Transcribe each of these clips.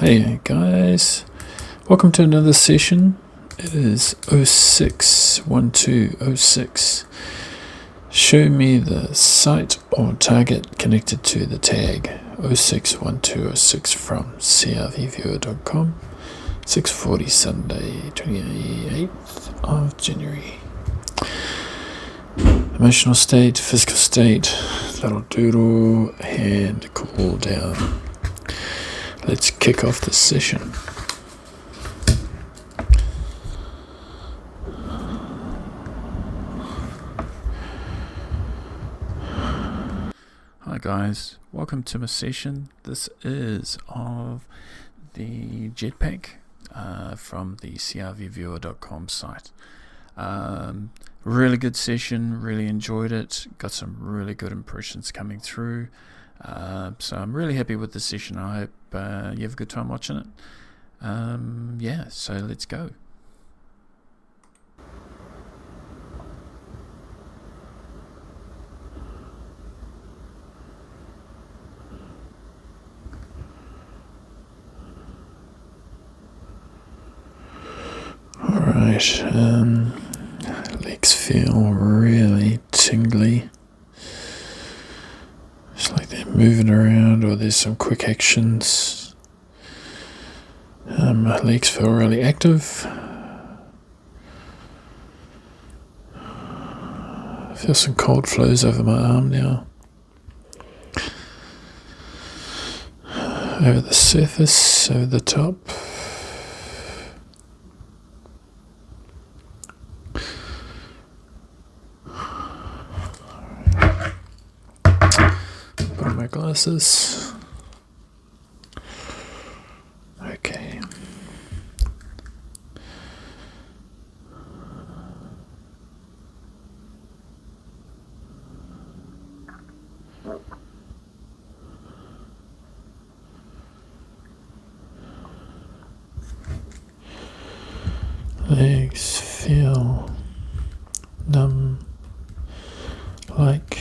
Hey guys, welcome to another session. It is 061206. Show me the site or target connected to the tag 061206 from crvviewer.com. 6:40 Sunday, 28th of January. Emotional state, physical state, little doodle, and cool down. Let's kick off this session. Hi guys, welcome to my session. This is of the JetPack from the crvviewer.com site. Really good session, really enjoyed it, got some really good impressions coming through. So I'm really happy with the session. I hope you have a good time watching it. So let's go. Alright, legs feel really tingly. It's like they're moving around or there's some quick actions. My legs feel really active. I feel some cold flows over my arm now. Over the surface, over the top. Put on my glasses. Okay. Legs feel numb, like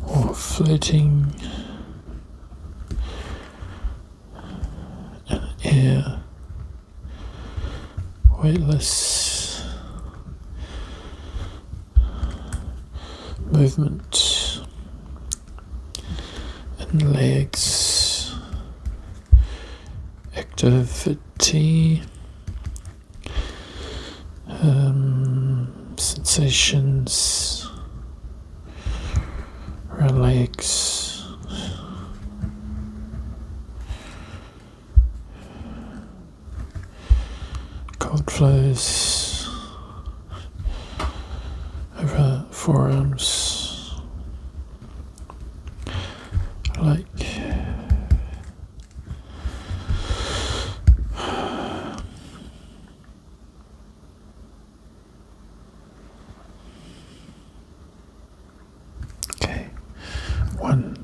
or floating in air, weightless movement in legs, activity, sensations, relax, cold flows over forearms, like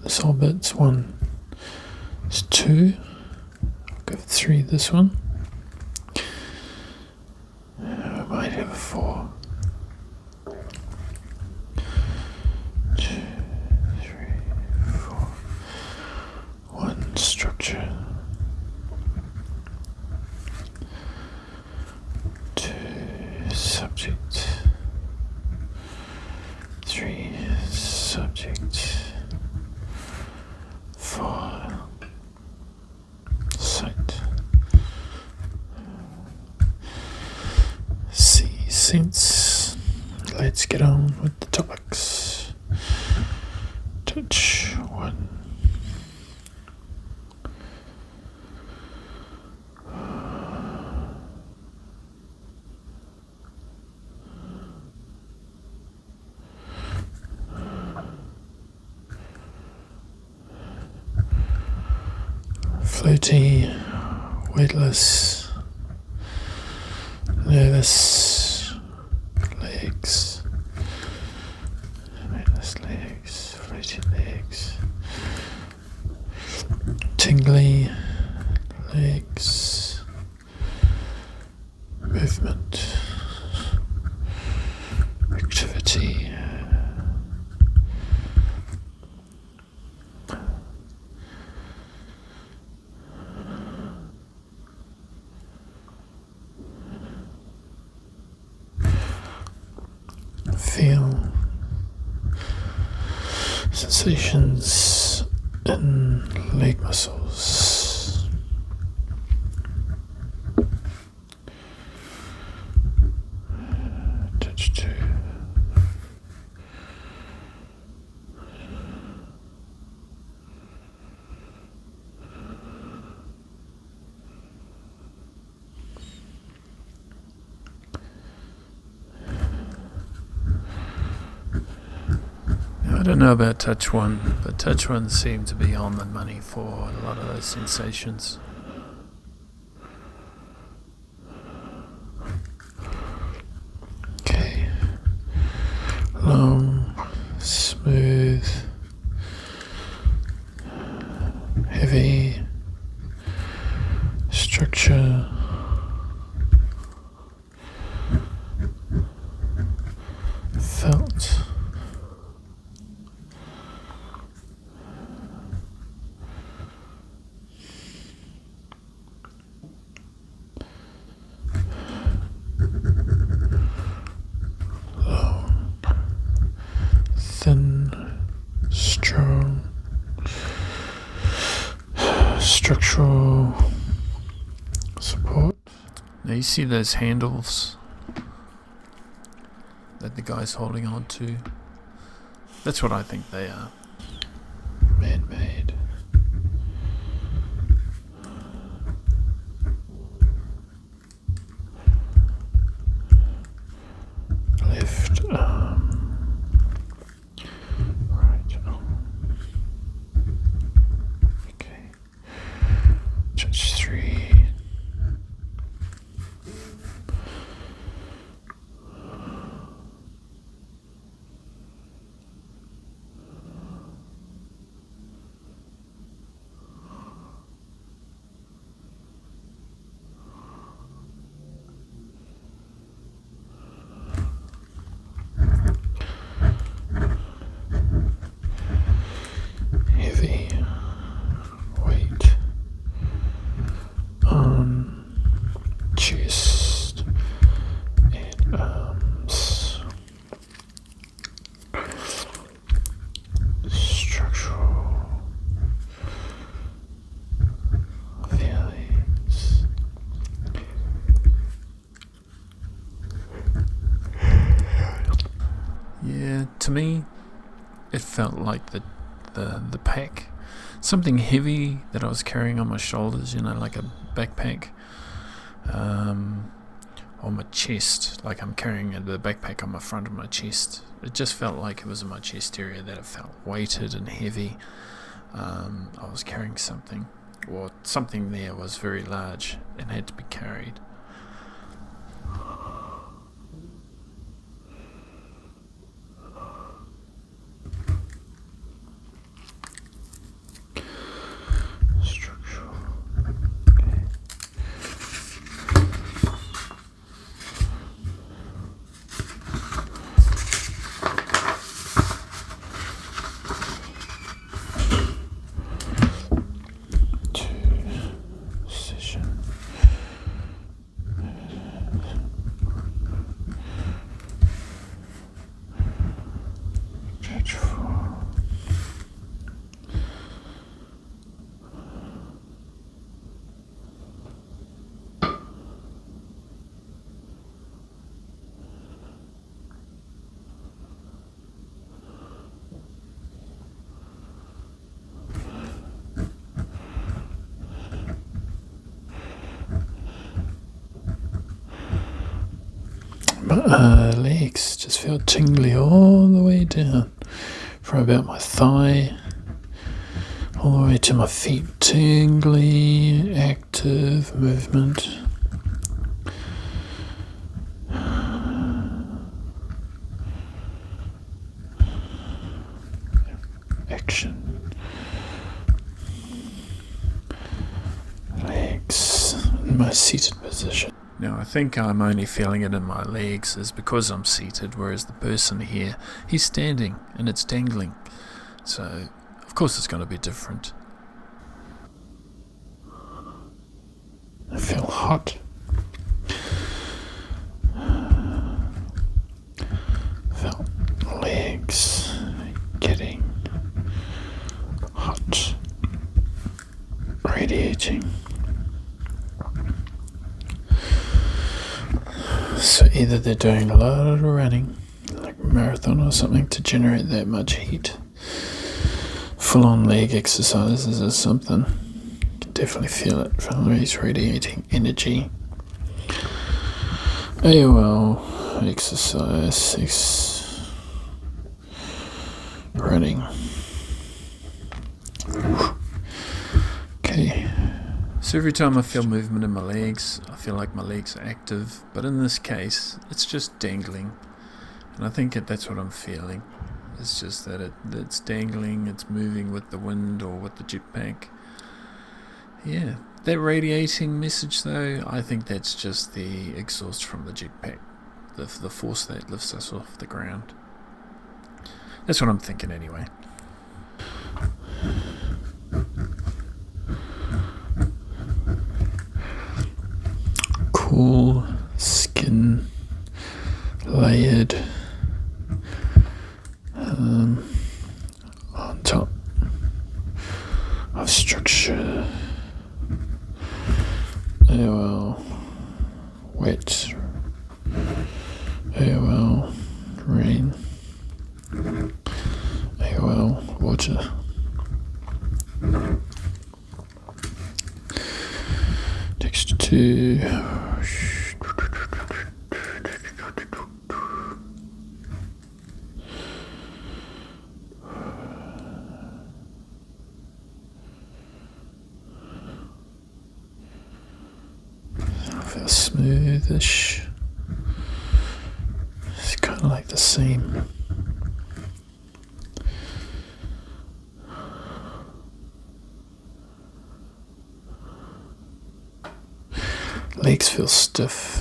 this all bits. 1 is 2. I'll go for 3 this one. I might have a 4. 2, 3, 4. 1 structure. 2 subject. 3 subject. 4 sight. See sense. Let's get on with the topics. Touch 1. Floaty, weightless, nervous legs, weightless legs, floaty legs, tingly legs, movement, activity. sensations in leg muscles. Touch 2. I don't know about touch 1, but touch 1 seemed to be on the money for a lot of those sensations. Okay. Long, smooth, heavy, structure, felt. Thin, strong, structural support. Now you see those handles that the guy's holding on to? That's what I think they are. Man-made. Left arm. Right arm. Okay. Touch 3. Heavy weight on chest and arms. Structural feelings. Yeah, to me, it felt like the pack, something heavy that I was carrying on my shoulders, like a backpack, on my chest, like I'm carrying the backpack on the front of my chest. It just felt like it was in my chest area, that it felt weighted and heavy. I was carrying something, or something there was very large and had to be carried. Structural. Position. Touch 4. My legs just feel tingly all the way down from about my thigh all the way to my feet. Tingly, active movement. Action. Legs in my seated position. Now I think I'm only feeling it in my legs is because I'm seated, whereas the person here, he's standing and it's dangling. So of course it's going to be different. I feel hot. Felt legs getting radiating. So either they're doing a lot of running, like marathon or something, to generate that much heat. Full-on leg exercises or something. You can definitely feel it from these radiating energy. Aol exercise, running. Okay. So every time I feel movement in my legs, I feel like my legs are active, but in this case, it's just dangling. And I think that's what I'm feeling. It's just that it's dangling, it's moving with the wind or with the JetPack. Yeah, that radiating message though, I think that's just the exhaust from the JetPack, the force that lifts us off the ground. That's what I'm thinking anyway. Cool skin, layered on top of structure. Aol wet, Aol rain, Aol water. Texture 2. Feel smoothish. It's kind of like the seam. Legs feel stiff.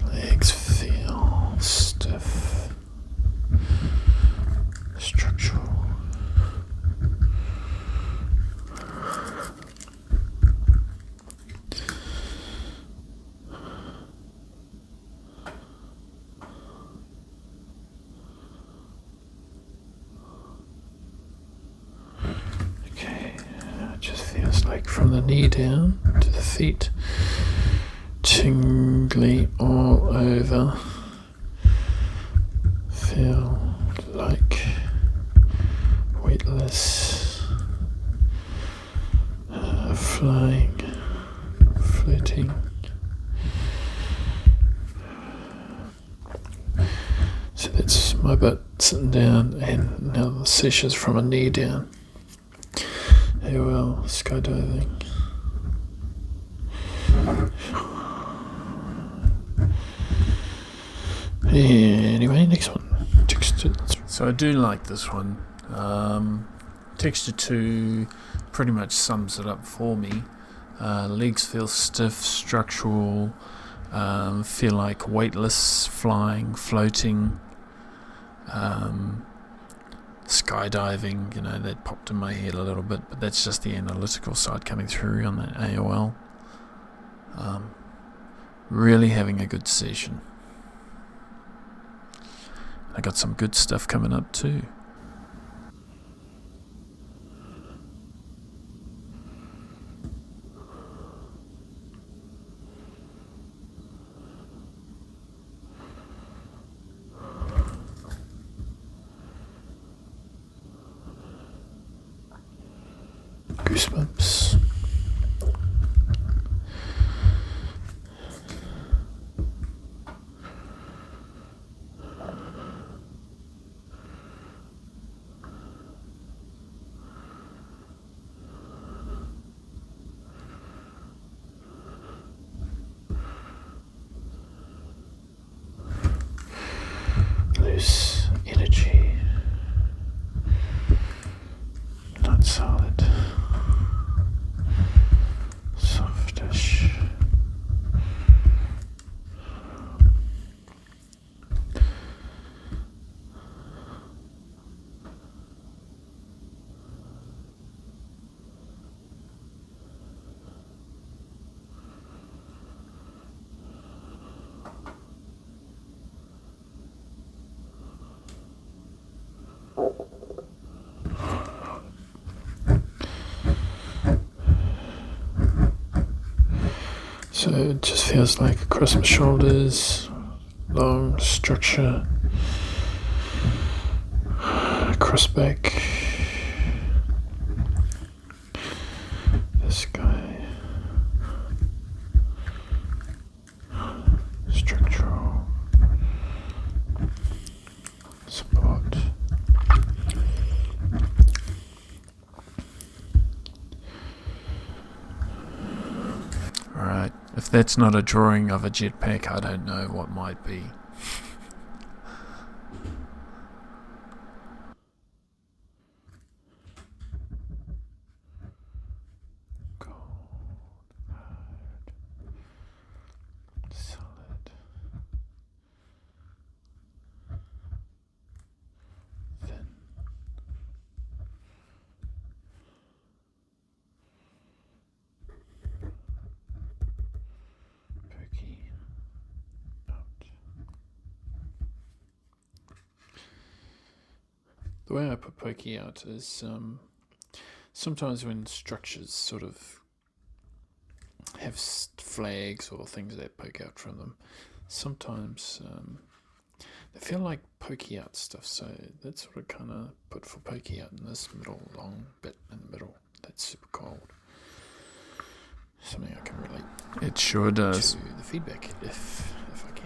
Legs feel stiff. Structural. Like from the knee down to the feet, tingly all over. Feel like weightless, flying, floating. So that's my butt sitting down, and now the session's from a knee down. Aol skydiving. Anyway, next one. Texture. So I do like this one. Texture 2 pretty much sums it up for me. Legs feel stiff, structural, feel like weightless, flying, floating. Skydiving, that popped in my head a little bit, but that's just the analytical side coming through on that Aol. Really having a good session. I got some good stuff coming up too. Goosebumps. Loose energy. Not solid. Softish. So it just feels like across my shoulders, long structure, across back, this guy, structural support. Alright, if that's not a drawing of a JetPack, I don't know what might be. Solid. Thin. Pokey out. The way I put pokey out is sometimes when structures sort of have flags or things that poke out from them, sometimes they feel like pokey out stuff, so that's sort of kind of put for pokey out in this middle long bit in the middle. That's super cold. Something I can relate. It sure does. To the feedback, if I can.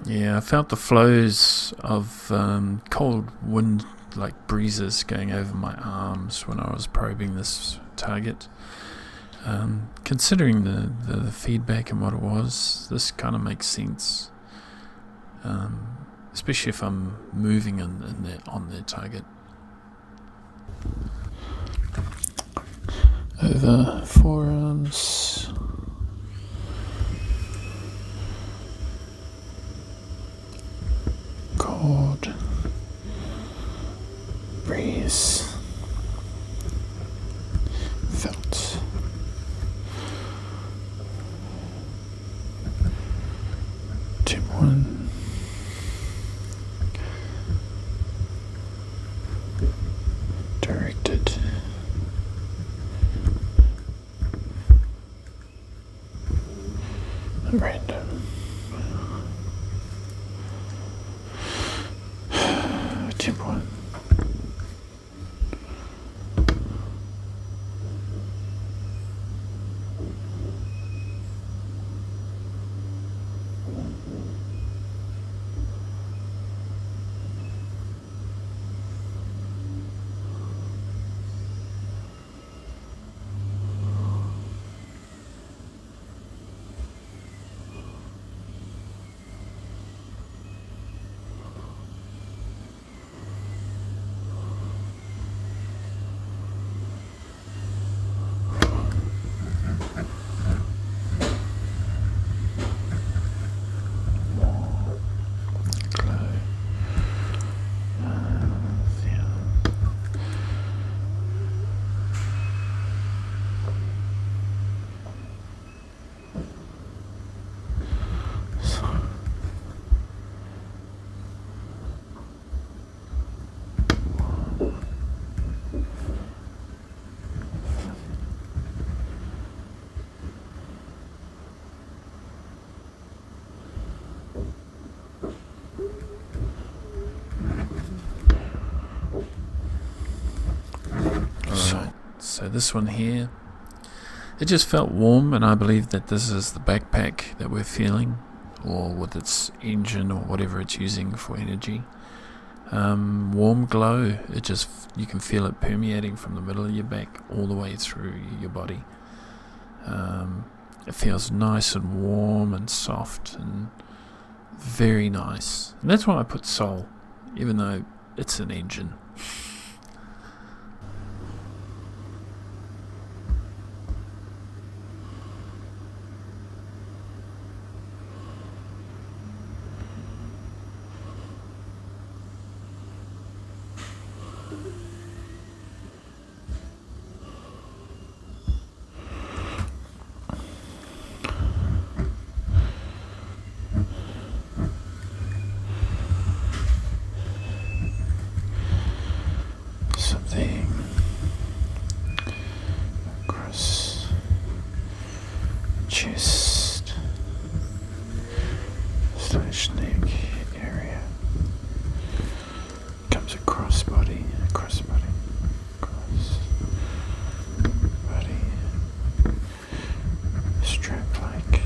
Yeah, I felt the flows of cold wind, like breezes, going over my arms when I was probing this target. Considering the feedback and what it was, this kind of makes sense. Especially if I'm moving on their target. Over forearms. Cold breeze felt. Tip 1. Directed. Random. Tip 1. So this one here, it just felt warm, and I believe that this is the backpack that we're feeling, or with its engine or whatever it's using for energy. Warm glow, you can feel it permeating from the middle of your back all the way through your body. It feels nice and warm and soft and very nice. And that's why I put sole, even though it's an engine. Something across chest / neck area. Comes across body, cross body, strap like.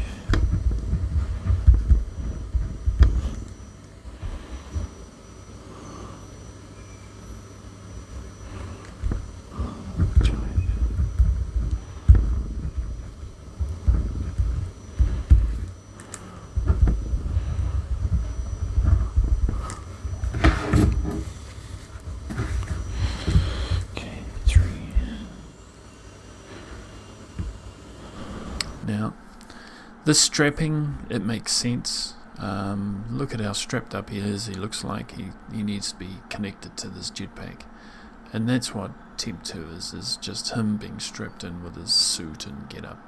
Now, this strapping, it makes sense. Look at how strapped up he is. He looks like he needs to be connected to this jetpack. And that's what Temp 2 is just him being strapped in with his suit and get-up.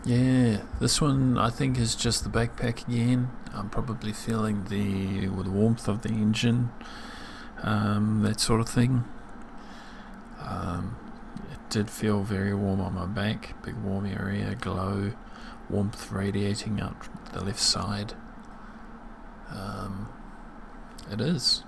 Yeah, this one I think is just the backpack again. I'm probably feeling the warmth of the engine, that sort of thing. It did feel very warm on my back, big warm area, glow, warmth radiating out the left side. It is.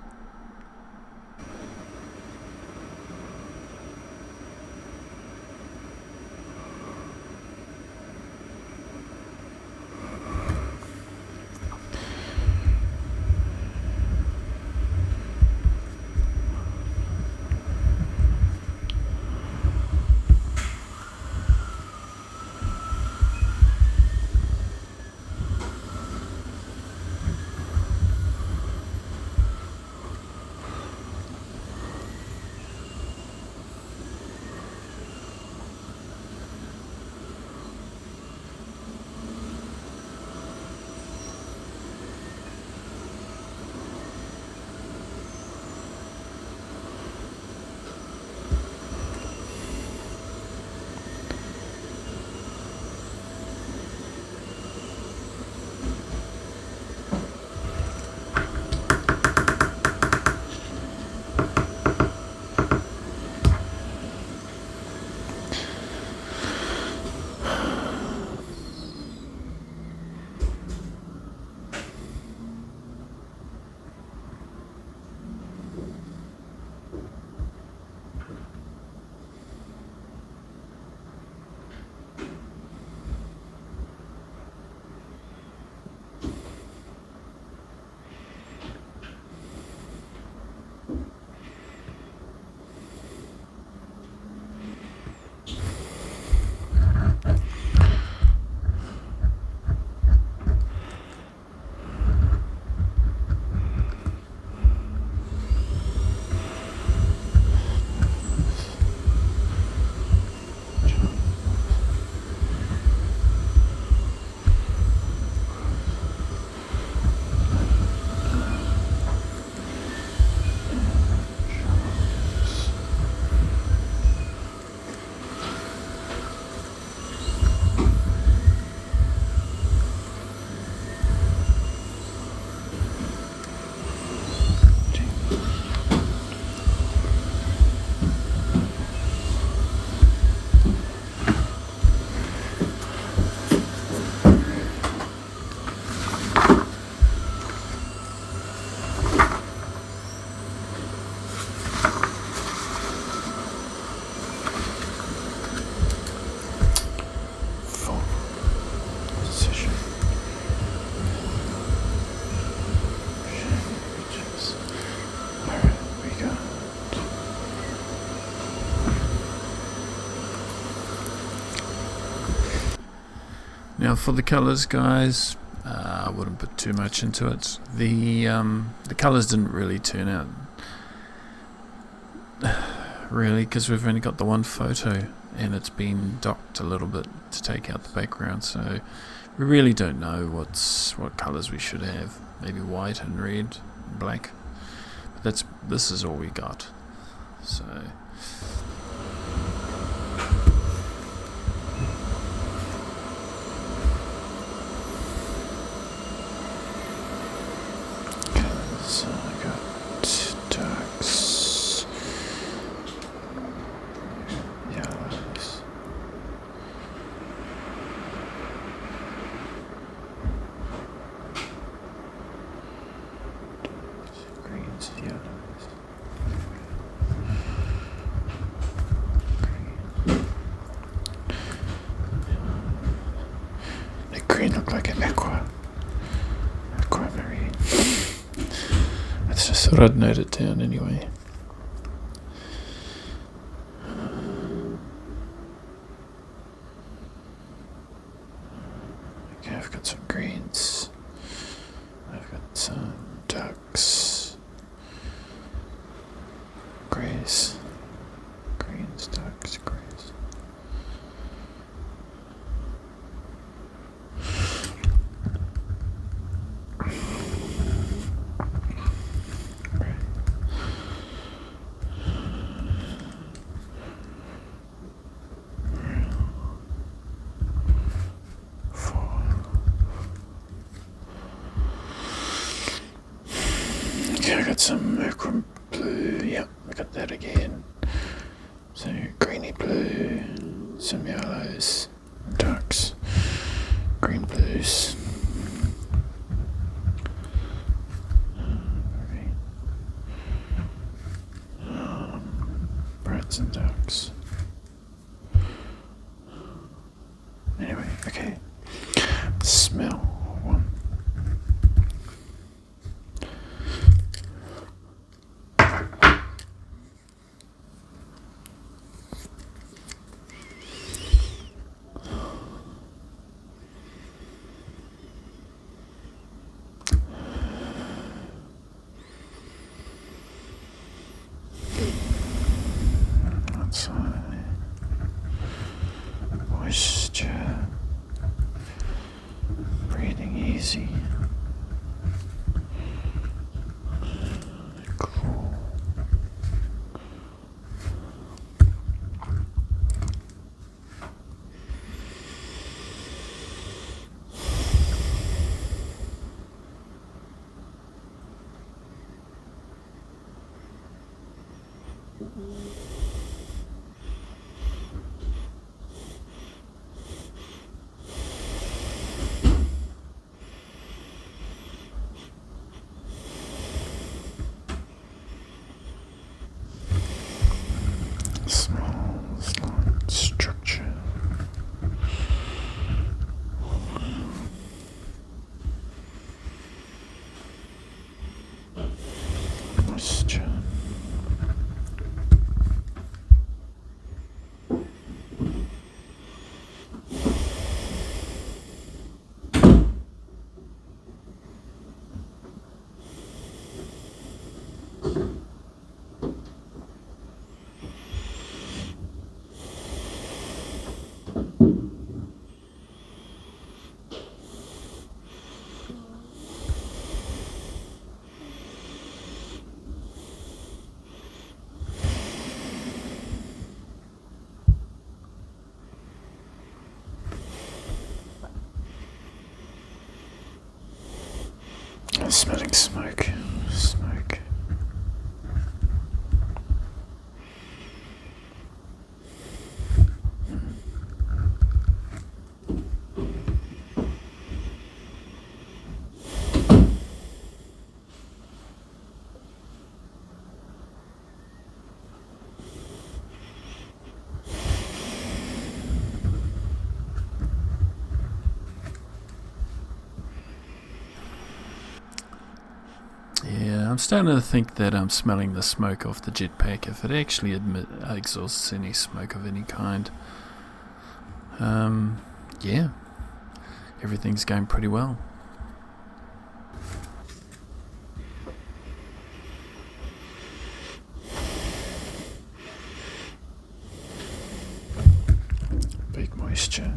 Now for the colours, guys, I wouldn't put too much into it. The colours didn't really turn out really, because we've only got the one photo and it's been docked a little bit to take out the background, so we really don't know what colours we should have. Maybe white and red and black, but this is all we got. So so I got darks, yellows, greens, yellows, the green looked like an aquamarine. I just thought I'd note it down anyway. Okay, I've got some greens. I've got some ducks. Greys. Greens, ducks, greys. Okay, I got some aqua blue. Yep, I got that again. So greeny blue, some yellows, ducks, green blues. Browns and ducks. Anyway, okay. Smell one. Moisture, breathing easy, cool. Small, slight structure. Moisture. I'm smelling smoke. Smoke. I'm starting to think that I'm smelling the smoke off the JetPack, if it actually exhausts any smoke of any kind. Yeah, everything's going pretty well. Big moisture.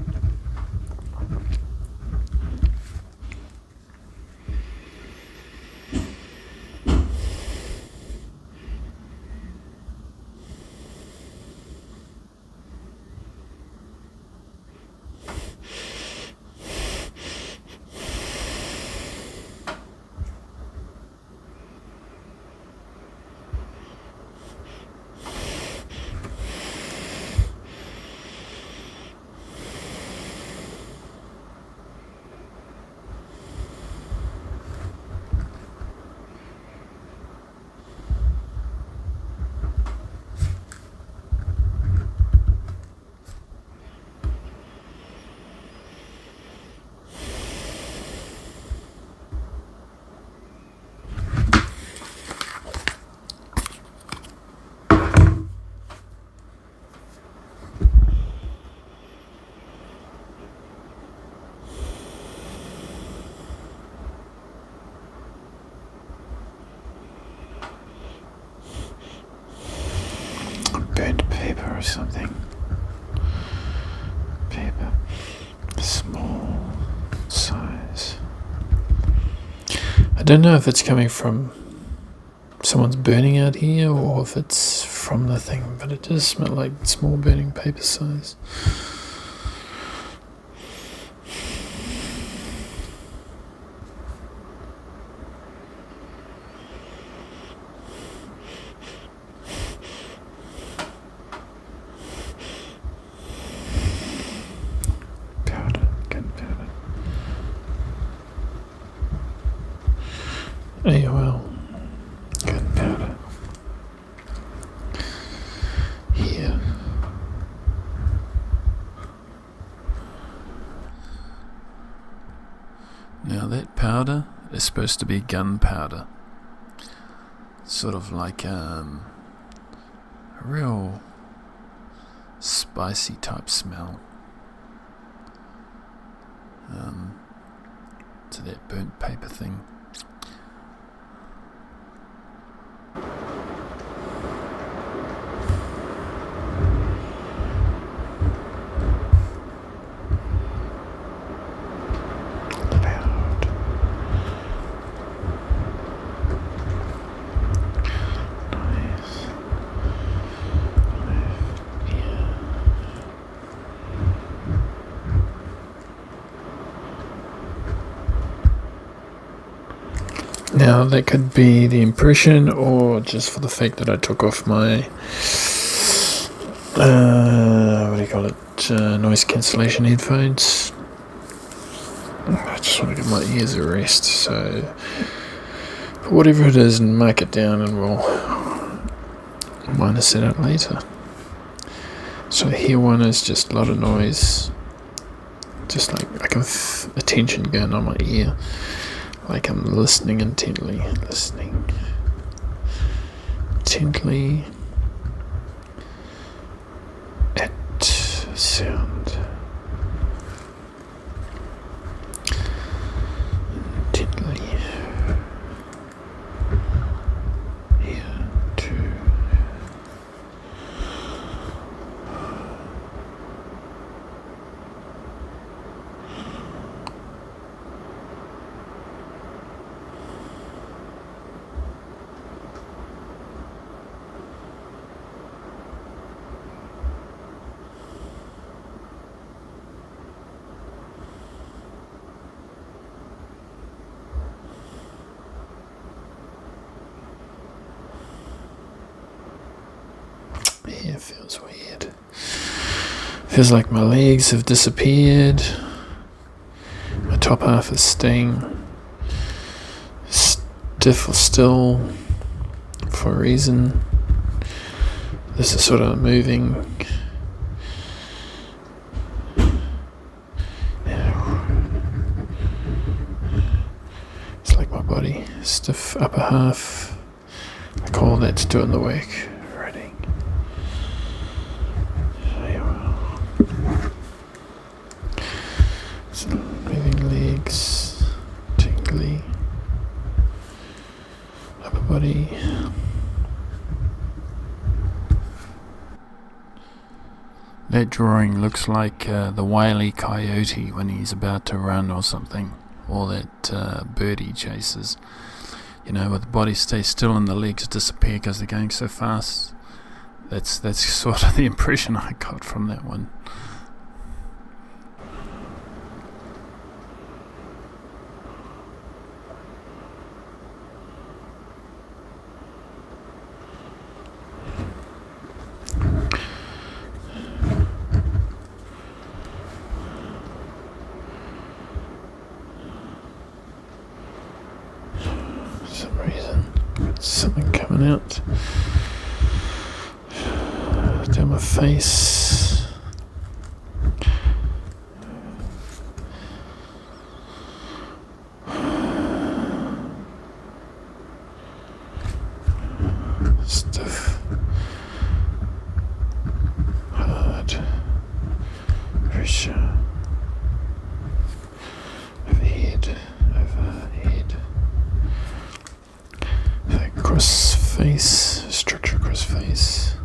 Burnt paper or something. Paper. Small size. I don't know if it's coming from someone's burning out here or if it's from the thing, but it does smell like small burning paper size. Aol gunpowder here. Now that powder is supposed to be gunpowder, sort of like a real spicy type smell to that burnt paper thing. Now that could be the impression or just for the fact that I took off my noise cancellation headphones. I just want to give my ears a rest, so whatever it is, mark it down and we'll minus it out later. So here one is just a lot of noise, just like a attention going on my ear. Like I'm listening intently, at sound. Intently. Here too. Yeah, it feels weird. Feels like my legs have disappeared. My top half is staying stiff or still for a reason. This is sort of moving. It's like my body, stiff upper half. I call that doing the work. body. That drawing looks like the wily coyote when he's about to run or something, or that bird he chases. You know, where the body stays still and the legs disappear because they're going so fast. That's sort of the impression I got from that one. For some reason, something coming out down my face. Stiff, hard pressure overhead. Cross face, structure cross face.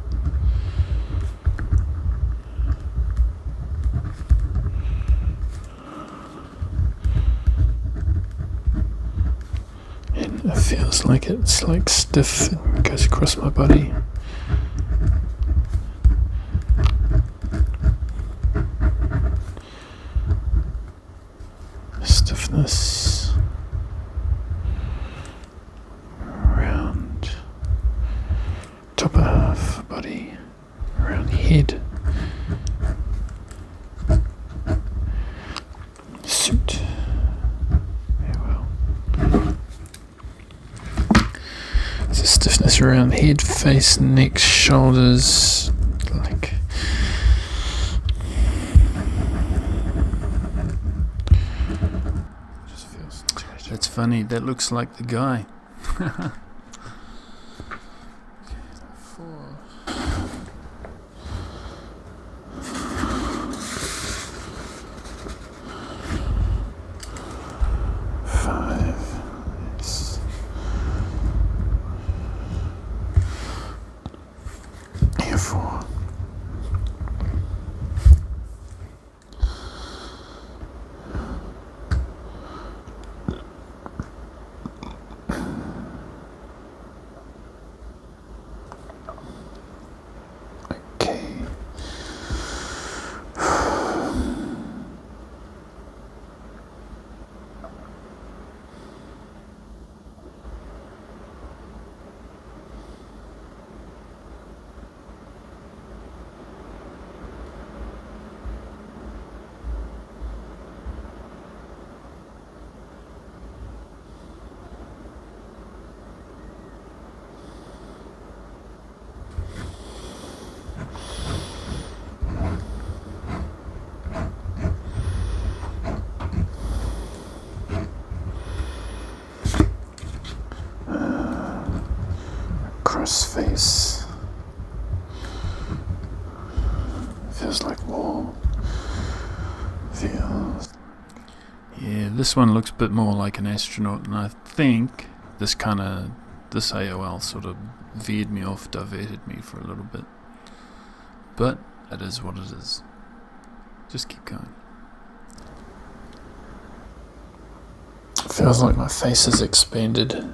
And it feels like it's like stiff and goes across my body. Stiffness around top half body, around head, suit. Yeah, well, there's a stiffness around head, face, neck, shoulders, like just feels tight. That's funny, that looks like the guy. 4, 5. Yes. Here 4. Okay. Cross face. Feels like wall. Feels. Yeah, this one looks a bit more like an astronaut, and I think this AOL sort of veered me off, diverted me for a little bit. But it is what it is. Just keep going. Feels like my face has expanded.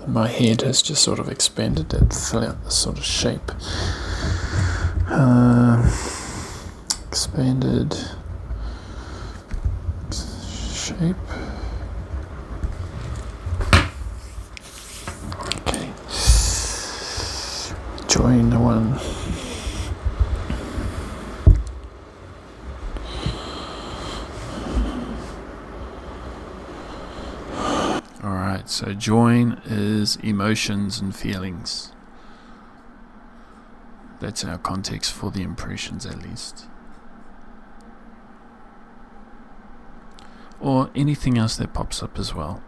My head has just sort of expanded. It fill out this sort of shape. Expanded shape. Okay. Join the one. Alright, so join is emotions and feelings. That's our context for the impressions, at least. Or anything else that pops up as well.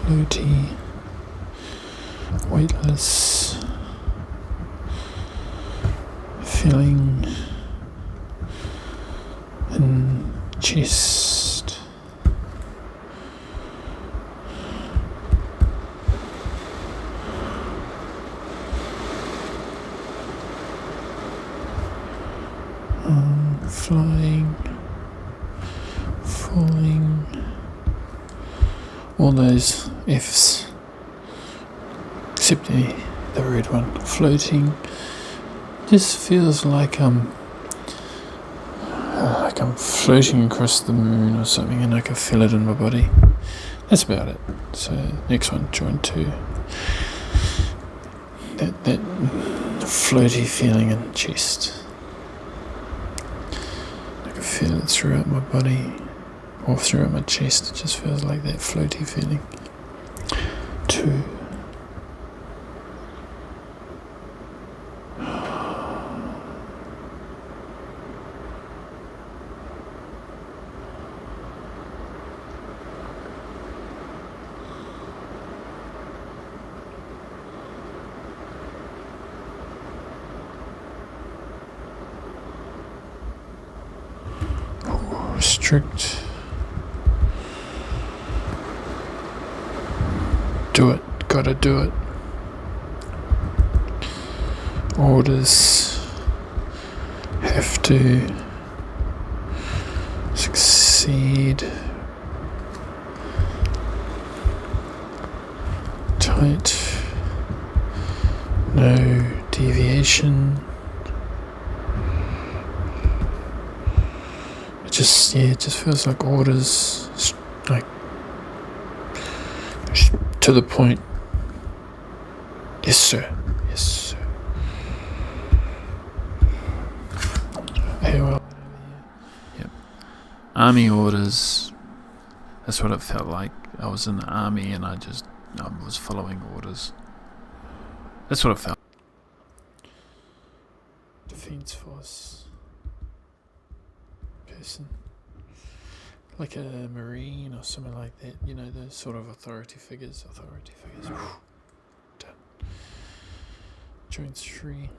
Floaty. weightless feeling in chest. Flying, falling, all those F's, except the red one, floating. Just feels like I'm floating across the moon or something, and I can feel it in my body. That's about it. So next one, join 2. That floaty feeling in the chest. I can feel it throughout my body or throughout my chest. It just feels like that floaty feeling. 2. Strict. Do it. Gotta do it. Orders have to succeed. Tight. No deviation. It just feels like orders, like to the point. Yes, sir. Yes, sir. Aols. Yep. Army orders. That's what it felt like. I was in the army and I was following orders. That's what it felt. Defense force person. Like a marine or something like that, you know, those sort of authority figures. Done. Joint 3.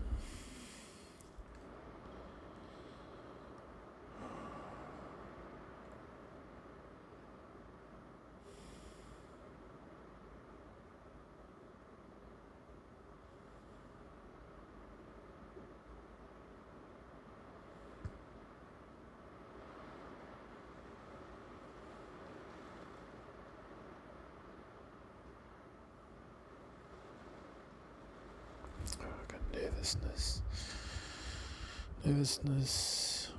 Nervousness.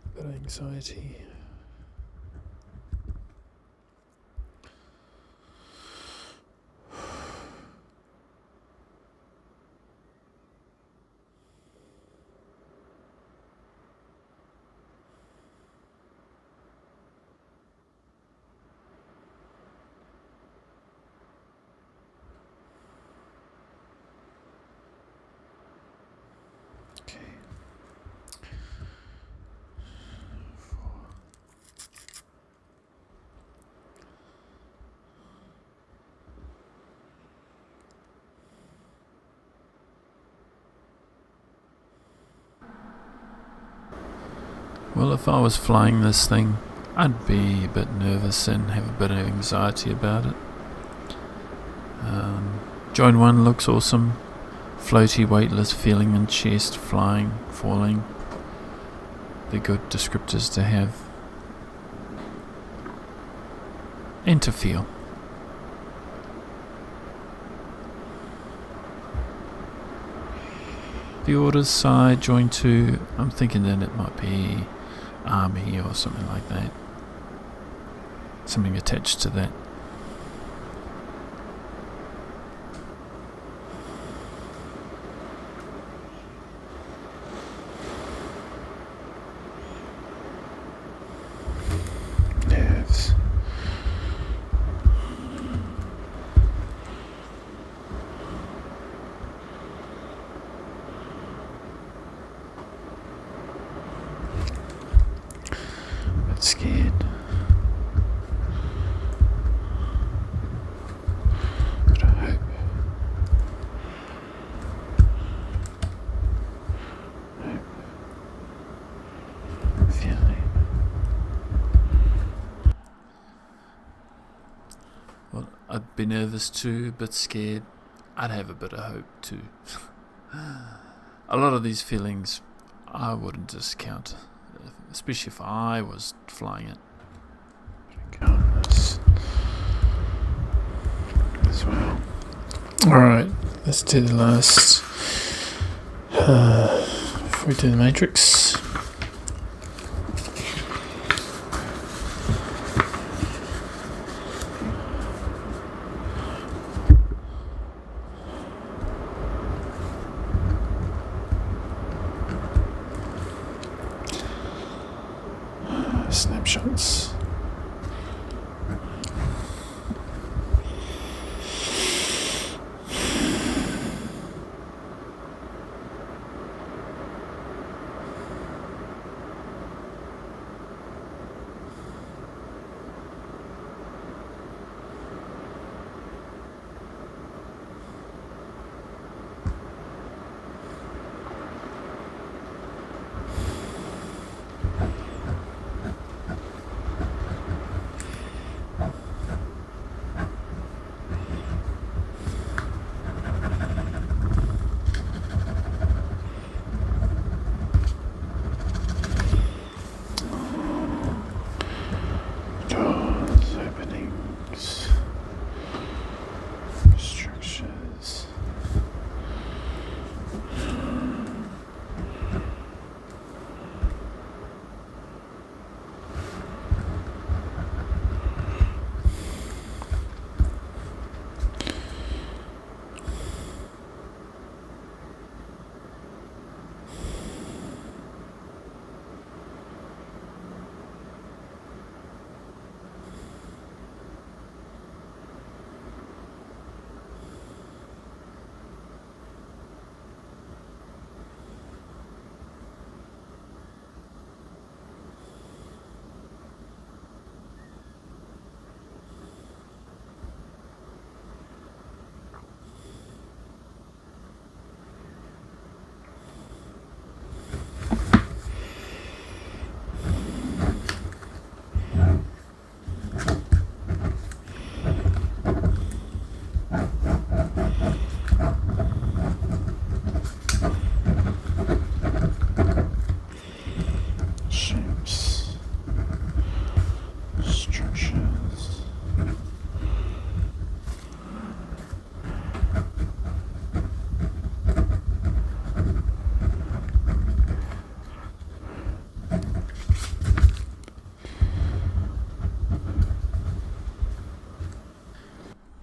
A bit of anxiety. Well, if I was flying this thing, I'd be a bit nervous and have a bit of anxiety about it. Join 1 looks awesome. Floaty, weightless feeling in chest, flying, falling. They're good descriptors to have and to feel. The orders side, join 2, I'm thinking that it might be army or something like that. Something attached to that. Nerves. be nervous too, a bit scared. I'd have a bit of hope too. A lot of these feelings I wouldn't discount, especially if I was flying it. As well. Alright, let's do the last. Before we do the matrix. Snapshots.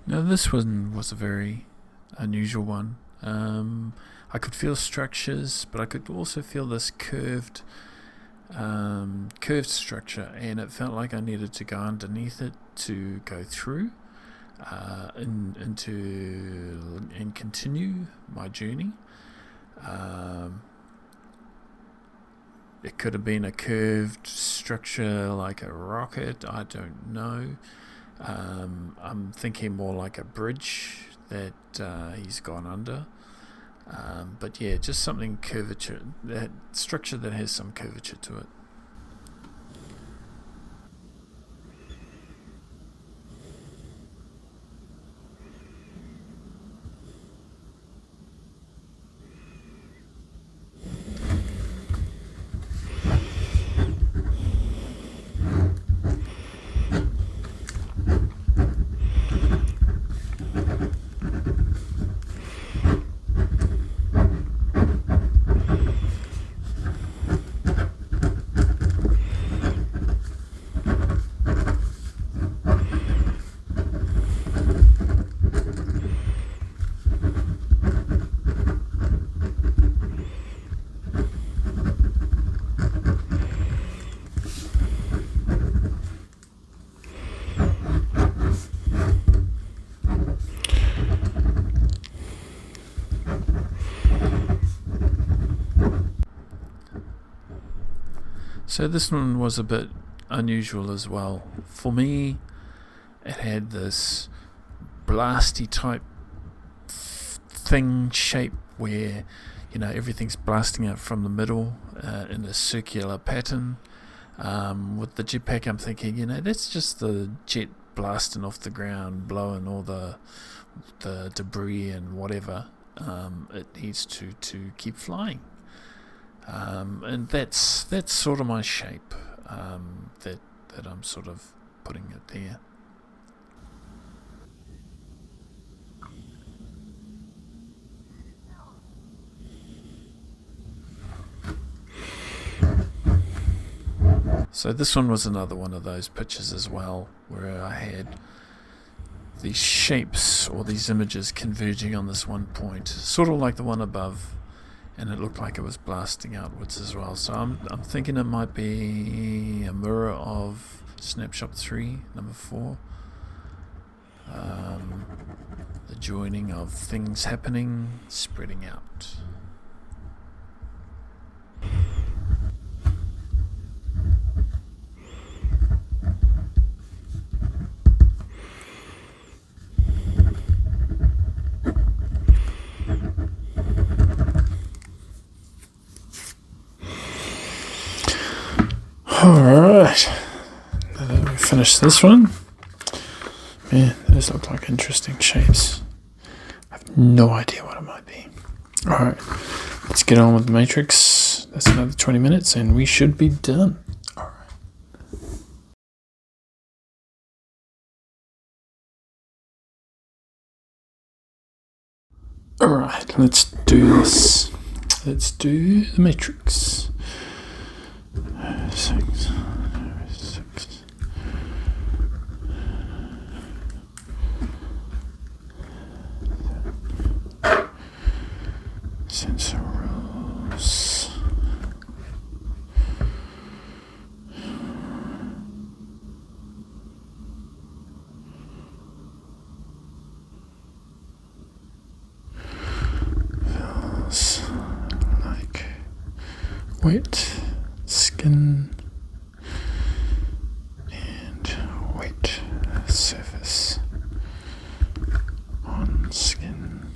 Now this one was a very unusual one. I could feel structures, but I could also feel this curved structure, and it felt like I needed to go underneath it to go through and continue my journey. It could have been a curved structure like a rocket, I don't know. I'm thinking more like a bridge that he's gone under. But yeah, just something curvature, that structure that has some curvature to it. So this one was a bit unusual as well. For me, it had this blasty type thing shape where, you know, everything's blasting out from the middle in a circular pattern. With the JetPack, I'm thinking, you know, that's just the jet blasting off the ground, blowing all the debris and whatever. It needs to keep flying, and that's sort of my shape, that I'm sort of putting it there. So this one was another one of those pictures as well, where I had these shapes or these images converging on this one point, sort of like the one above, and it looked like it was blasting outwards as well. So I'm thinking it might be a mirror of snapshot 3, number 4. The joining of things happening, spreading out. Alright, now that we finished this one, man, those look like interesting shapes. I have no idea what it might be. Alright, let's get on with the matrix. That's another 20 minutes and we should be done. Alright, let's do this. Let's do the matrix. 6. Sensorals. Feels like wet skin and wet surface on skin.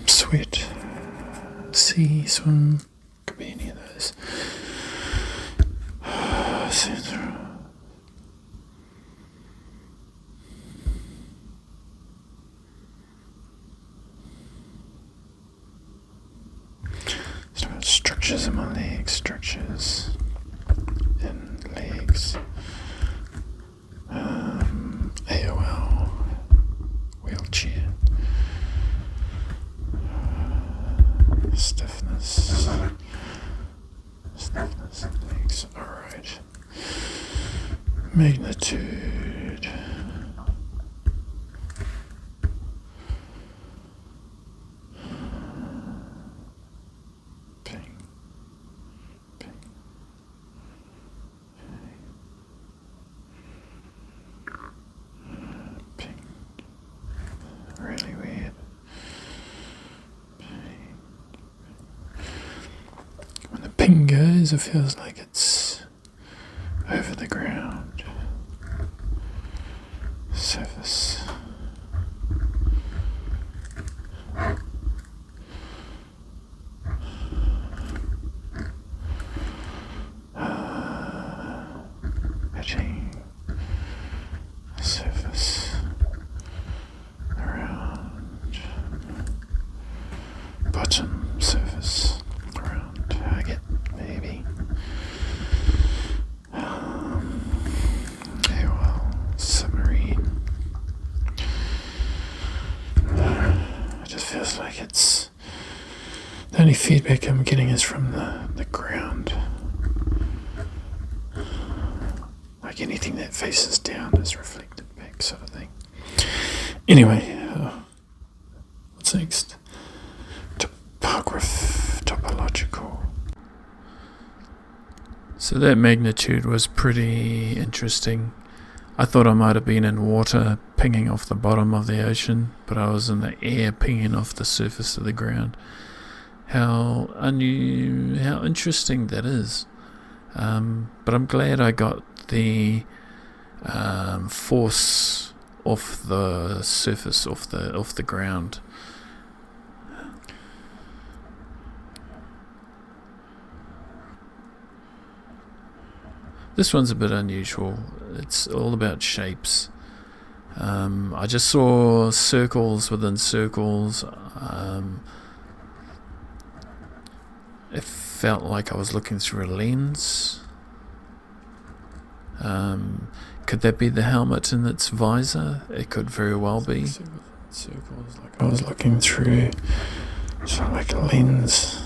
Sweat, sea, swim, could be any of those. Sensor. Structures in my legs, structures in legs. AOL wheelchair. Stiffness in legs. Alright. Magnitude. Really weird. When the ping goes, it feels like it's over the ground. Surface. Edging. Surface. Around. Bottom surface. Around target, maybe. Aol submarine. It just feels like it's... The only feedback I'm getting is from the ground. Like anything that faces down is reflected back, sort of thing. Anyway, what's next? Topological. So that magnitude was pretty interesting. I thought I might have been in water pinging off the bottom of the ocean, but I was in the air pinging off the surface of the ground. How interesting that is. But I'm glad I got the force off the surface, off the ground. This one's a bit unusual. It's all about shapes. I just saw circles within circles. It felt like I was looking through a lens. Could that be the helmet in its visor? It could very well be. Circles, like I was looking through, sort of like a lens.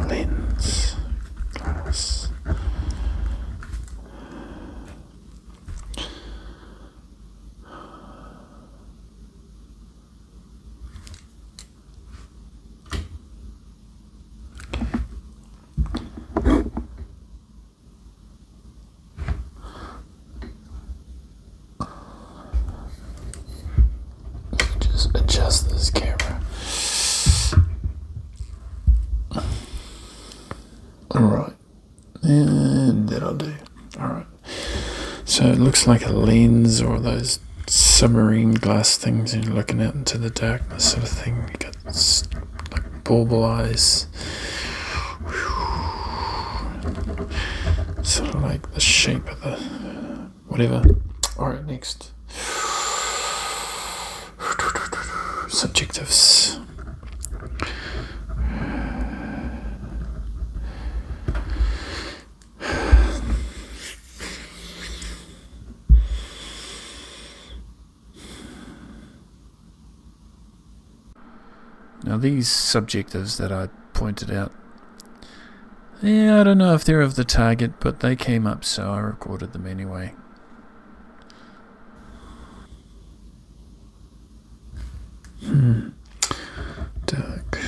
Lens. Glass. Just adjust this camera. Alright, and that'll do. Alright, so it looks like a lens or those submarine glass things, and you're looking out into the darkness sort of thing. You got like bauble eyes, sort of like the shape of the whatever. Alright, next. Subjectives. Now these subjectives that I pointed out, I don't know if they're of the target, but they came up, so I recorded them anyway. Dark,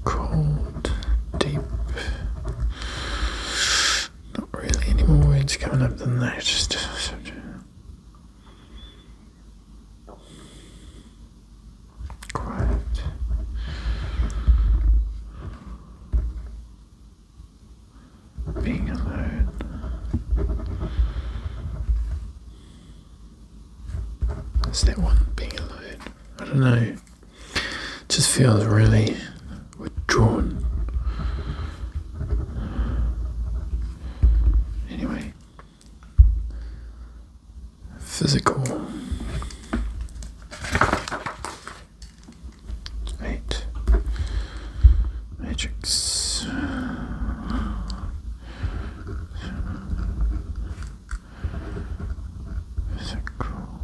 cold, deep. Not really any more words coming up than that. Just quiet. Being alone. Is that one being alone? I don't know. It just feels really withdrawn. Anyway. Physical. 8. Matrix. Physical.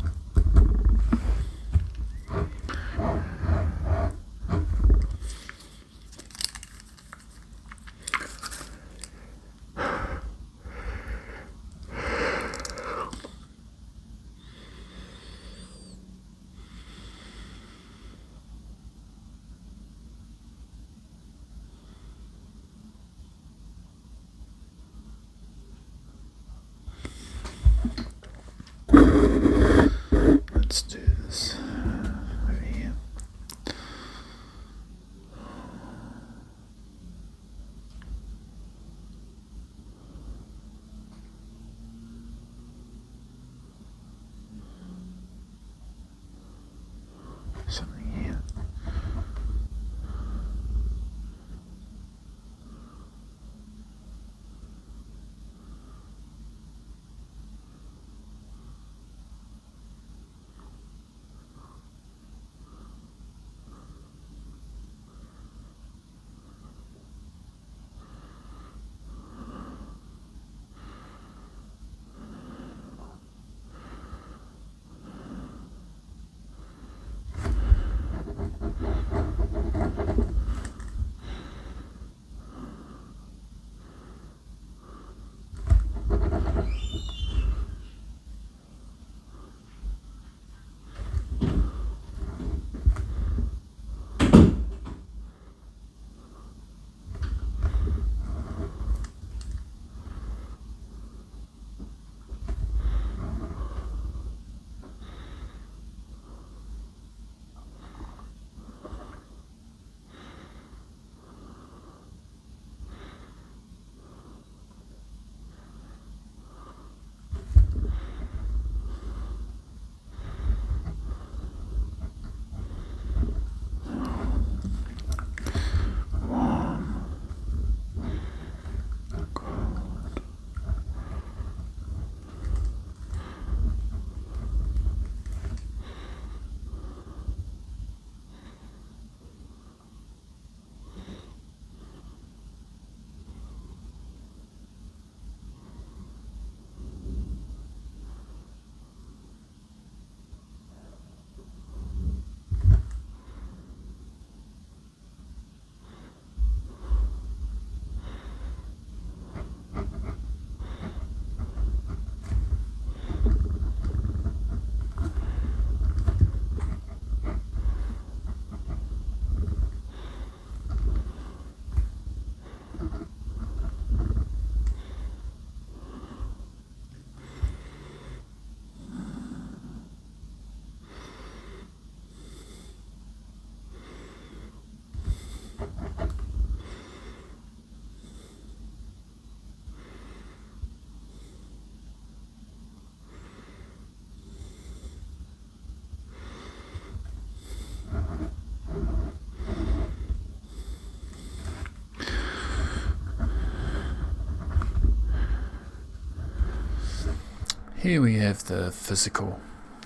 Here we have the physical.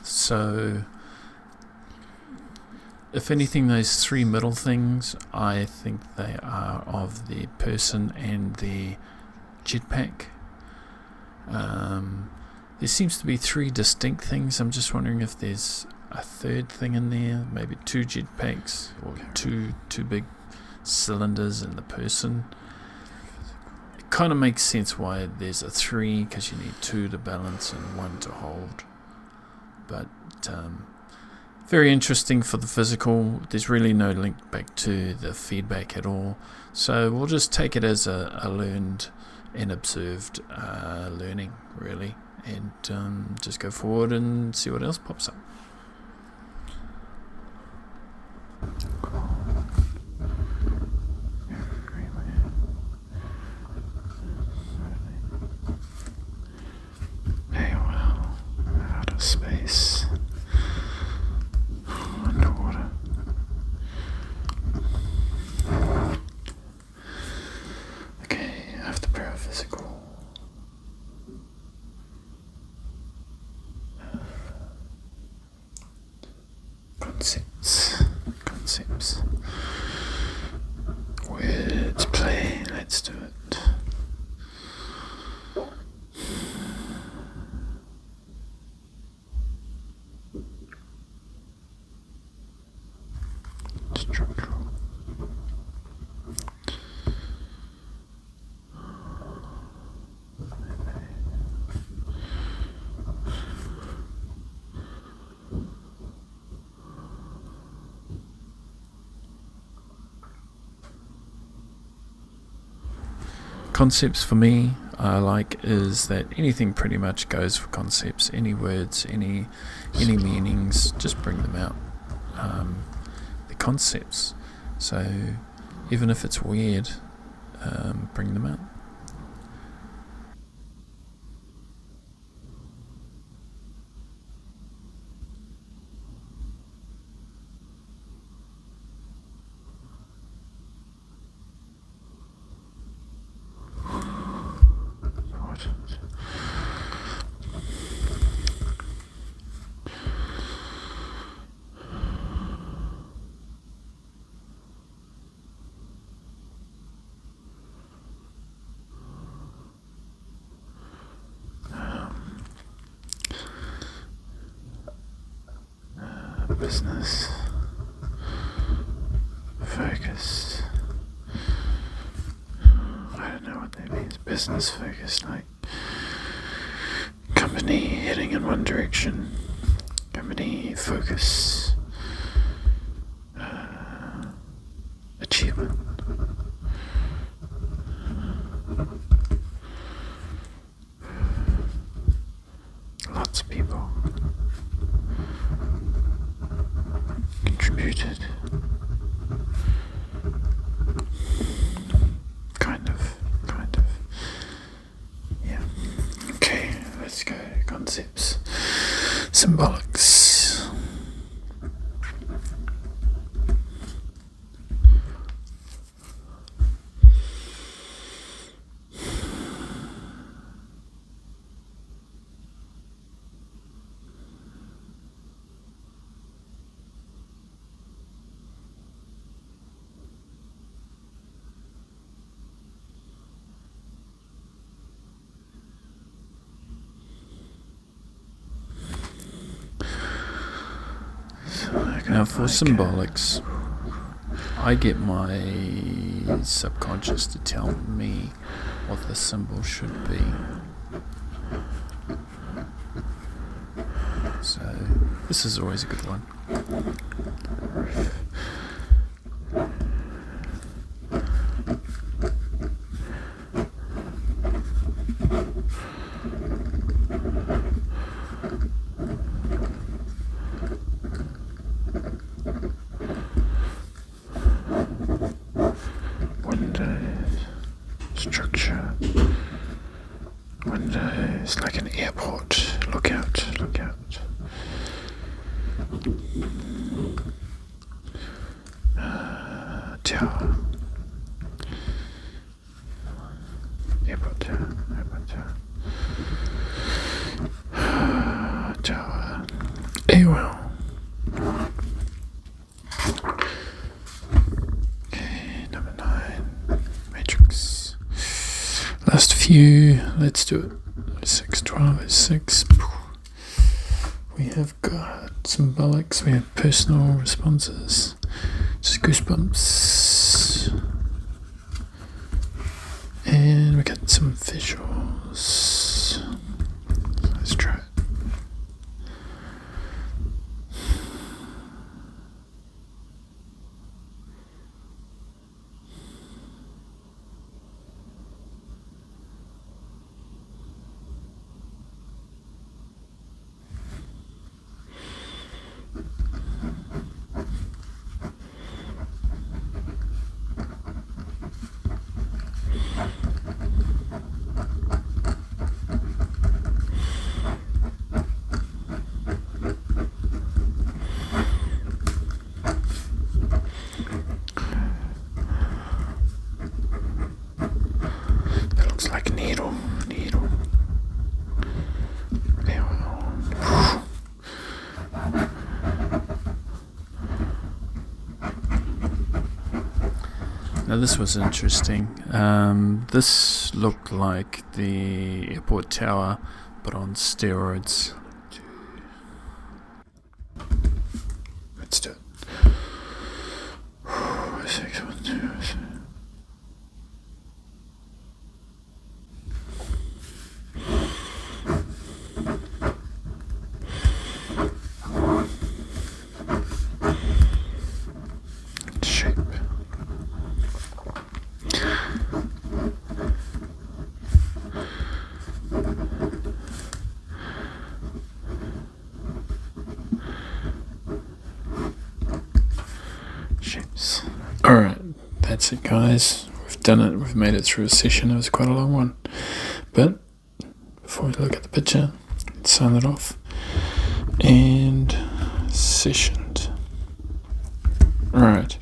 So if anything, those three middle things, I think they are of the person and the JetPack. There seems to be three distinct things. I'm just wondering if there's a third thing in there, maybe two JetPacks or two big cylinders in the person. It kind of makes sense why there's a 3, because you need 2 to balance and 1 to hold. But very interesting for the physical. There's really no link back to the feedback at all, so we'll just take it as a learned and observed learning, really, and just go forward and see what else pops up. Aol, outer space, underwater. Okay, after paraphysical. Concepts. Words play, let's do it. Structural. Concepts for me, I like is that anything pretty much goes for concepts. Any words, any meanings, just bring them out. The concepts. So even if it's weird, bring them out. Business focus. I don't know what that means. Business focus, like company heading in one direction. Company focus. Achievement. Lots of people contributed. Kind of. Yeah. Okay, let's go. Concepts. Symbolics. Now for symbolics, I get my subconscious to tell me what the symbol should be. So this is always a good one. Structure. Windows like an airport. Look out. Tower. Airport tower. few. Let's do it. 06, 12, 06. We have got Symbolics. We have personal responses. Just goosebumps. And we got some visuals. Let's try it. Like a needle. Now this was interesting. This looked like the airport tower, but on steroids. Let's do it. 6, 1, 2, 6. Shapes. Alright, that's it guys. We've done it. We've made it through a session. It was quite a long one. But before we look at the picture, let's sign it off. And sessioned. Alright.